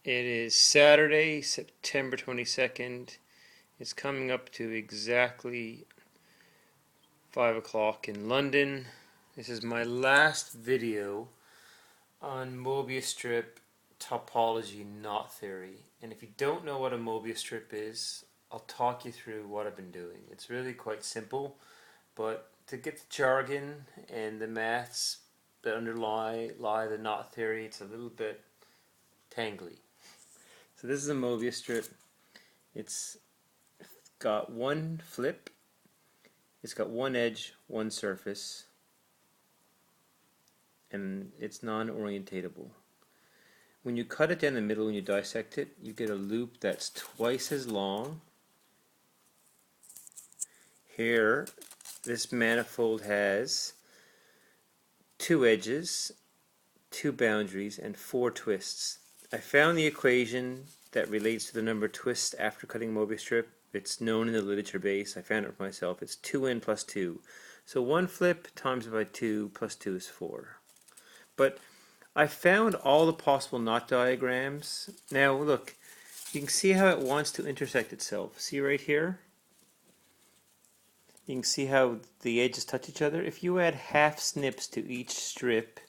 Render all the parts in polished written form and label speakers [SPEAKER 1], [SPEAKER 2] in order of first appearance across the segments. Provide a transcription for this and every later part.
[SPEAKER 1] It is Saturday, September 22nd. It's coming up to exactly 5 o'clock in London. This is my last video on Möbius strip topology knot theory. And if you don't know what a Möbius strip is, I'll talk you through what I've been doing. It's really quite simple, but to get the jargon and the maths that underlie the knot theory, it's a little bit tangly. So this is a Möbius strip. It's got one flip, it's got one edge, one surface, and it's non-orientatable. When you cut it down the middle, when you dissect it, you get a loop that's twice as long. Here, this manifold has two edges, two boundaries, and four twists. I found the equation that relates to the number of twists after cutting Möbius strip. It's known in the literature base. I found it for myself. It's 2n plus 2. So one flip times by 2 plus 2 is 4. But I found all the possible knot diagrams. Now look, you can see how it wants to intersect itself. See right here? You can see how the edges touch each other. If you add half snips to each strip,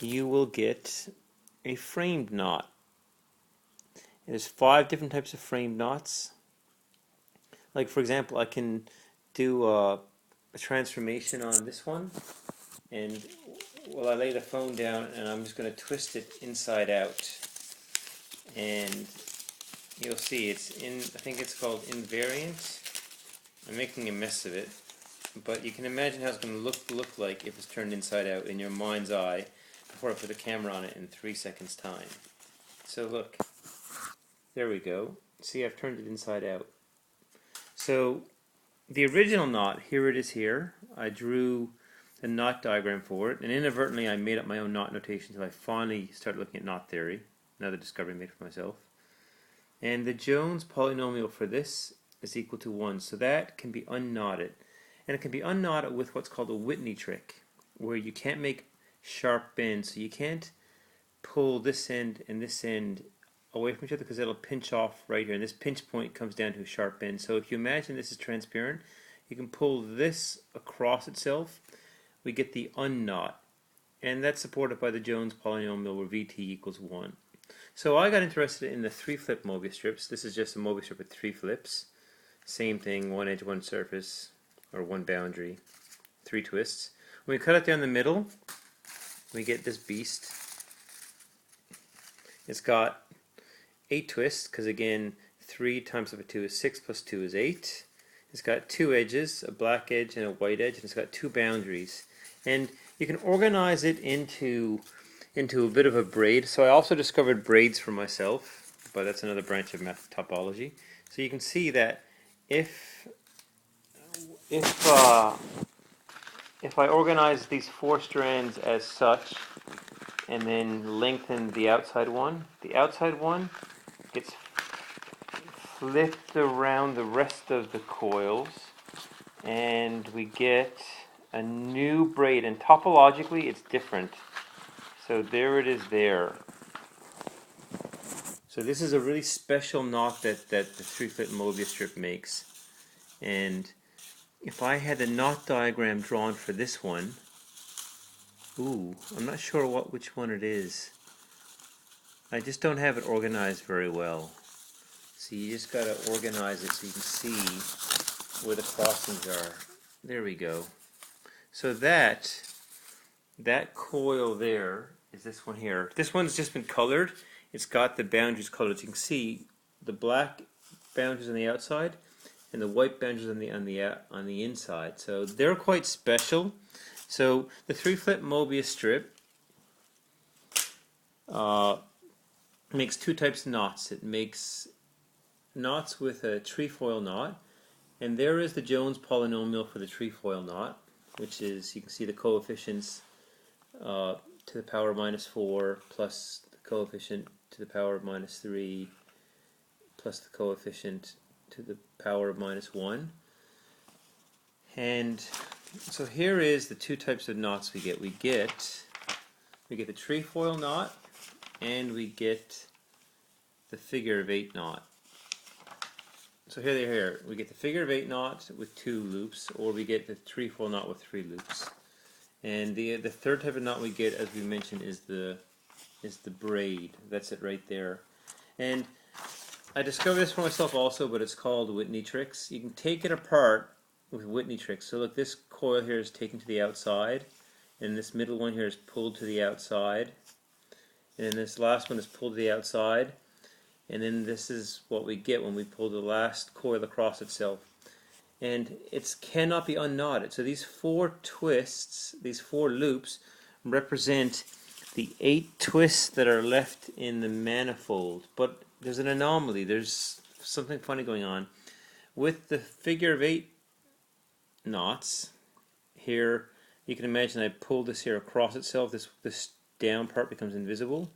[SPEAKER 1] you will get a framed knot. There's 5 different types of framed knots. Like for example, I can do a transformation on this one, and I lay the phone down and I'm just going to twist it inside out, and you'll see it's in, I think it's called invariant. I'm making a mess of it, but you can imagine how it's going to look like if it's turned inside out in your mind's eye before I put a camera on it in 3 seconds time. So look, there we go. See, I've turned it inside out. So the original knot, here it is here. I drew the knot diagram for it, and inadvertently I made up my own knot notation until I finally started looking at knot theory. Another discovery I made for myself. And the Jones polynomial for this is equal to 1, so that can be unknotted. And it can be unknotted with what's called a Whitney trick, where you can't make sharp bends, so you can't pull this end and this end away from each other because it'll pinch off right here, and this pinch point comes down to a sharp bend. So if you imagine this is transparent, you can pull this across itself, we get the unknot, and that's supported by the Jones polynomial where Vt equals 1. So I got interested in the 3-flip Möbius strips. This is just a Möbius strip with 3 flips. Same thing, one edge, one surface, or one boundary, 3 twists. When we cut it down the middle, we get this beast. It's got 8 twists, because again, 3 times 2 is 6 plus 2 is 8. It's got 2 edges, a black edge and a white edge, and it's got 2 boundaries. And you can organize it into a bit of a braid. So I also discovered braids for myself, but that's another branch of math topology. So you can see that if I organize these 4 strands as such, and then lengthen the outside one gets flipped around the rest of the coils, and we get a new braid, and topologically it's different. So there it is there. So this is a really special knot that the 3-flip Möbius strip makes. And if I had a knot diagram drawn for this one, I'm not sure which one it is. I just don't have it organized very well. So you just got to organize it so you can see where the crossings are. There we go. So that coil there is this one here. This one's just been colored. It's got the boundaries colored. So you can see the black boundaries on the outside and the white boundaries on the inside. So they're quite special. So the 3-flip Möbius strip makes 2 types of knots. It makes knots with a trefoil knot, and there is the Jones polynomial for the trefoil knot, which is, you can see the coefficients to the power of -4 plus the coefficient to the power of -3 plus the coefficient to the power of -1. And so here is the 2 types of knots we get. We get the trefoil knot, and we get the figure of 8 knot. So here we get the figure of 8 knot with 2 loops, or we get the 3/4 knot with 3 loops. And the third type of knot we get, as we mentioned, is the braid. That's it right there. And I discovered this for myself also, but it's called Whitney tricks. You can take it apart with Whitney tricks. So look, this coil here is taken to the outside, and this middle one here is pulled to the outside, and then this last one is pulled to the outside, and then this is what we get when we pull the last coil across itself. And it cannot be unknotted. So these 4 twists, these 4 loops, represent the 8 twists that are left in the manifold. But there's an anomaly. There's something funny going on. With the figure of 8 knots, here you can imagine I pull this here across itself. This down part becomes invisible.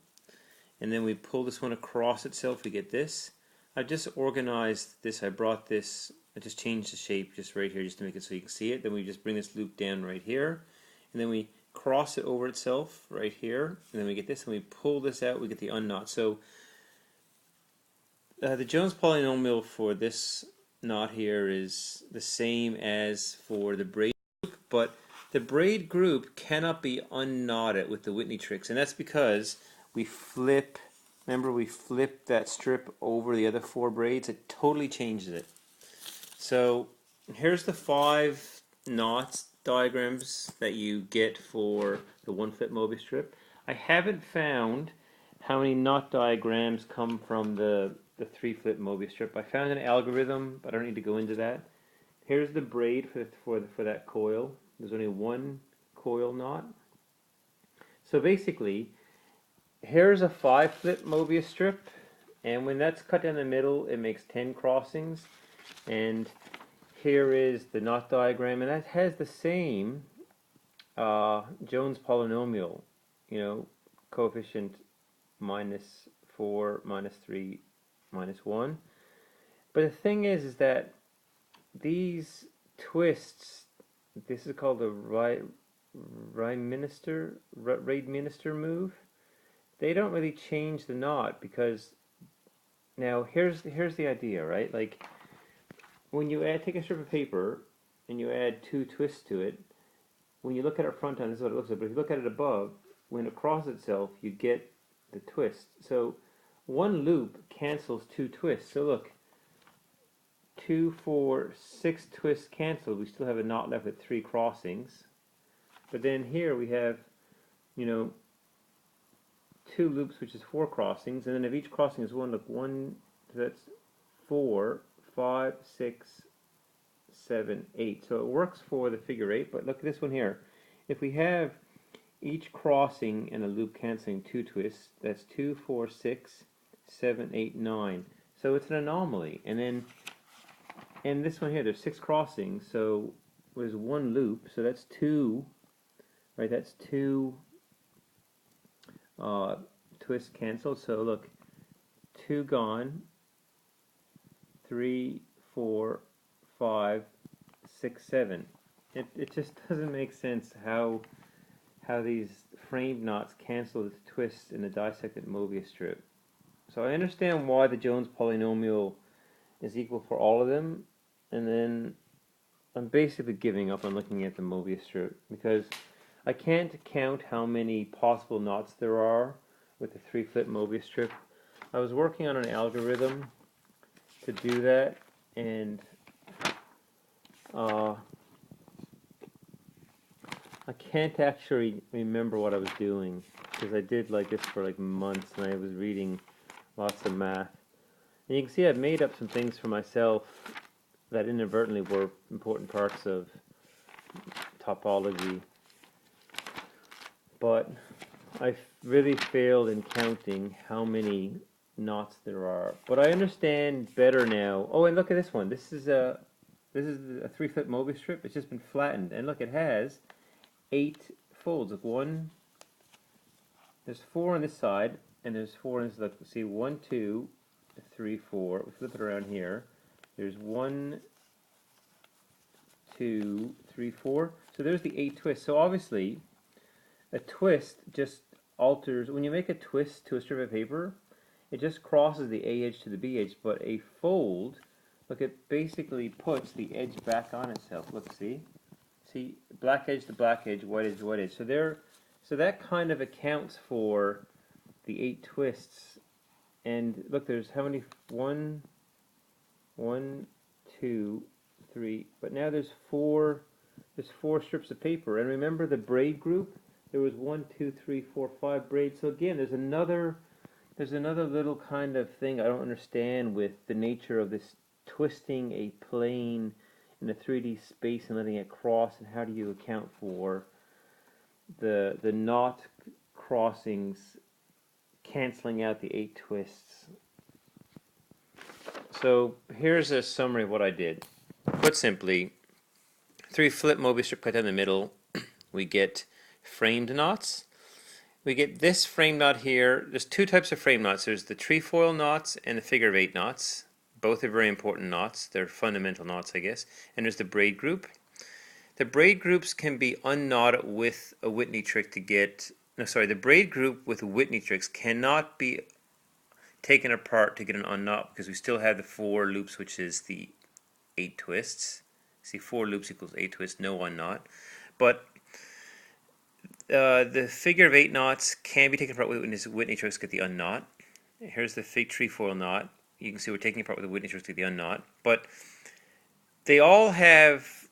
[SPEAKER 1] And then we pull this one across itself, we get this. I've just organized this. I brought this, I just changed the shape just right here just to make it so you can see it. Then we just bring this loop down right here. And then we cross it over itself right here. And then we get this, and we pull this out, we get the unknot. So the Jones polynomial for this knot here is the same as for the braid group, but the braid group cannot be unknotted with the Whitney tricks, and that's because we flip, remember we flipped that strip over the other 4 braids. It totally changes it. So here's the 5 knots diagrams that you get for the 1-foot Möbius strip. I haven't found how many knot diagrams come from the 3-foot Möbius strip. I found an algorithm, but I don't need to go into that. Here's the braid for that coil. There's only 1 coil knot. So basically, here's a 5-foot Möbius strip, and when that's cut down the middle, it makes 10 crossings. And here is the knot diagram, and that has the same Jones polynomial, coefficient -4, -3, -1. But the thing is that these twists, this is called the Reidminister move. They don't really change the knot, because now here's the idea, right? Like when you take a strip of paper and you add 2 twists to it, when you look at it front on, this is what it looks like. But if you look at it above, when it crosses itself, you get the twist. So 1 loop cancels 2 twists. So look, 2, 4, 6 twists canceled. We still have a knot left with 3 crossings. But then here we have, 2 loops, which is 4 crossings, and then if each crossing is 1, look, 1, that's 4, 5, 6, 7, 8. So it works for the figure 8, but look at this one here. If we have each crossing and a loop canceling 2 twists, that's 2, 4, 6, 7, 8, 9. So it's an anomaly. And then in this one here, there's 6 crossings, so there's 1 loop, so that's 2, right? That's 2 twists canceled. So look, 2 gone, 3, 4, 5, 6, 7. It just doesn't make sense how these framed knots cancel the twists in the dissected Möbius strip. So I understand why the Jones polynomial is equal for all of them, and then I'm basically giving up on looking at the Möbius strip, because I can't count how many possible knots there are with the 3-foot Möbius strip. I was working on an algorithm to do that, and I can't actually remember what I was doing, because I did like this for like months, and I was reading lots of math. And you can see I've made up some things for myself that inadvertently were important parts of topology. But I really failed in counting how many knots there are. But I understand better now. Oh, and look at this one. This is a 3-foot Möbius strip. It's just been flattened, and look, it has 8 folds. Look, there's 4 on this side, and there's 4 on this. Look, see, 1, 2, 3, 4. We flip it around here. There's 1, 2, 3, 4. So there's the 8 twists. So obviously, a twist just alters. When you make a twist to a strip of paper, It just crosses the A edge to the B edge, but a fold, look, it basically puts the edge back on itself. Look, see, black edge to black edge, white edge to white edge. So that kind of accounts for the 8 twists. And look, there's how many? One, 2, 3. But now there's 4. There's 4 strips of paper. And remember the braid group? There was 1, 2, 3, 4, 5 braids. So again, there's another little kind of thing I don't understand with the nature of this twisting a plane in a 3D space and letting it cross, and how do you account for the knot crossings canceling out the 8 twists. So here's a summary of what I did. Put simply, 3 flip Möbius strip cut down the middle, we get framed knots. We get this frame knot here. There's 2 types of frame knots. There's the trefoil knots and the figure of 8 knots. Both are very important knots. They're fundamental knots, I guess. And there's the braid group. The braid groups can be unknotted with a Whitney trick to get... No, sorry, the braid group with Whitney tricks cannot be taken apart to get an unknot because we still have the 4 loops, which is the 8 twists. See, 4 loops equals 8 twists, no unknot. But the figure of 8 knots can be taken apart with Whitney tricks to get the unknot. Here's the fig trefoil knot. You can see we're taking apart with the Whitney tricks to get the unknot. But they all have...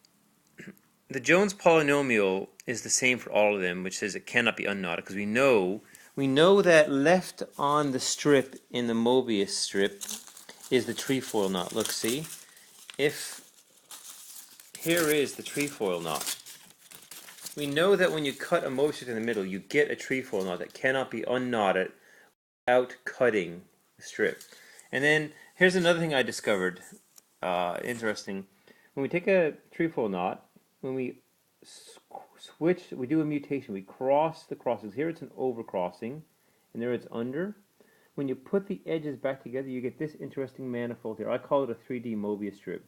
[SPEAKER 1] The Jones polynomial is the same for all of them, which says it cannot be unknotted, because we know that left on the strip in the Möbius strip is the trefoil knot. Look, see? If here is the trefoil knot. We know that when you cut a Möbius strip in the middle, you get a trefoil knot that cannot be unknotted without cutting the strip. And then here's another thing I discovered. Interesting. When we take a trefoil knot, when we switch, we do a mutation. We cross the crossings. Here it's an overcrossing, and there it's under. When you put the edges back together, you get this interesting manifold here. I call it a 3D Möbius strip.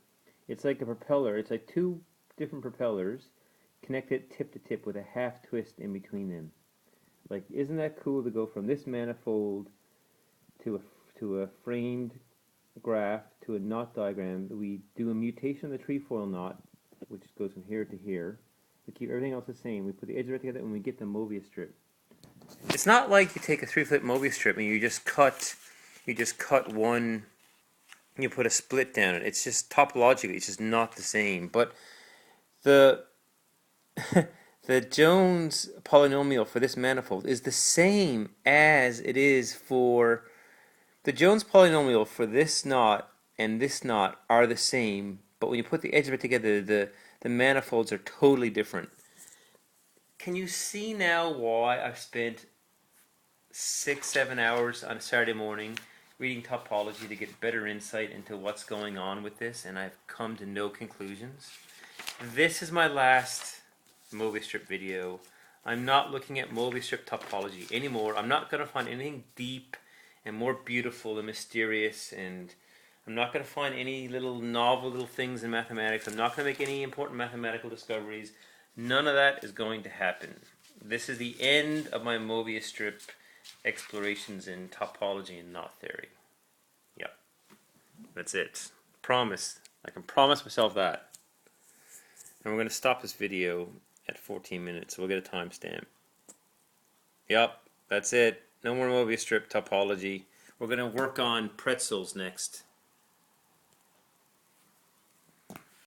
[SPEAKER 1] It's like a propeller. It's like 2 different propellers connected tip to tip with a half twist in between them. Like, isn't that cool to go from this manifold to a framed graph to a knot diagram? We do a mutation of the trefoil knot, which goes from here to here. We keep everything else the same. We put the edges right together and we get the Möbius strip. It's not like you take a 3-flip Möbius strip and you just cut one, and you put a split down it. It's just topologically, it's just not the same. But the the Jones polynomial for this manifold is the same as it is for the Jones polynomial for this knot and this knot are the same. But when you put the edges of it together, the manifolds are totally different. Can you see now why I've spent 6-7 hours on a Saturday morning reading topology to get better insight into what's going on with this, and I've come to no conclusions? This is my last Möbius strip video. I'm not looking at Möbius strip topology anymore. I'm not going to find anything deep and more beautiful and mysterious, and I'm not going to find any novel little things in mathematics. I'm not going to make any important mathematical discoveries. None of that is going to happen. This is the end of my Möbius strip explorations in topology and knot theory. Yep. That's it. Promise. I can promise myself that. And we're going to stop this video at 14 minutes, so we'll get a timestamp. Yep. That's it. No more Möbius strip topology. We're going to work on pretzels next.